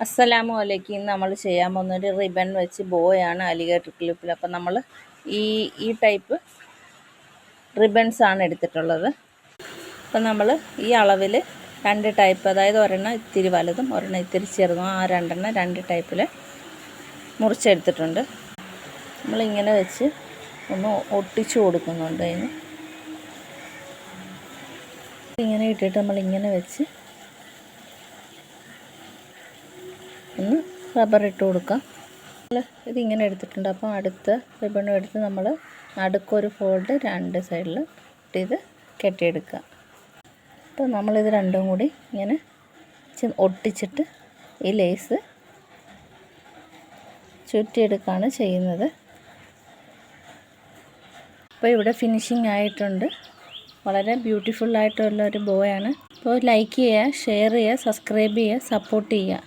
അസ്സലാമു അലൈക്കും. ഇന്ന് നമ്മൾ ചെയ്യാൻ പോകുന്നൊരു റിബൺ വെച്ച് ബോയാണ് അലിഗേറ്റർ ക്ലിപ്പിൽ. അപ്പം നമ്മൾ ഈ ടൈപ്പ് റിബൺസാണ് എടുത്തിട്ടുള്ളത്. അപ്പം നമ്മൾ ഈ അളവിൽ രണ്ട് ടൈപ്പ്, അതായത് ഒരെണ്ണം ഇത്തിരി വലുതും ഒരെണ്ണം ഇത്തിരി ചെറുതും, ആ രണ്ടെണ്ണം രണ്ട് ടൈപ്പിൽ മുറിച്ചെടുത്തിട്ടുണ്ട്. നമ്മളിങ്ങനെ വെച്ച് ഒന്ന് ഒട്ടിച്ചു കൊടുക്കുന്നുണ്ട്. അതിന് ഇങ്ങനെ ഇട്ടിട്ട് നമ്മളിങ്ങനെ വെച്ച് ഒന്ന് റബ്ബർ ഇട്ട് കൊടുക്കാം. ഇതിങ്ങനെ എടുത്തിട്ടുണ്ട്. അപ്പോൾ അടുത്ത റിബണും എടുത്ത് നമ്മൾ നടുക്കൊരു ഫോൾഡ് രണ്ട് സൈഡിൽ ഇത് കെട്ടിയെടുക്കുക. അപ്പോൾ നമ്മളിത് രണ്ടും കൂടി ഇങ്ങനെ ഒട്ടിച്ചിട്ട് ഈ ലേസ് ചുറ്റിയെടുക്കുകയാണ് ചെയ്യുന്നത്. അപ്പോൾ ഇവിടെ ഫിനിഷിംഗ് ആയിട്ടുണ്ട്. വളരെ ബ്യൂട്ടിഫുള്ളായിട്ടുള്ളൊരു ബോയാണ്. അപ്പോൾ ലൈക്ക് ചെയ്യുക, ഷെയർ ചെയ്യുക, സബ്സ്ക്രൈബ് ചെയ്യുക, സപ്പോർട്ട് ചെയ്യുക.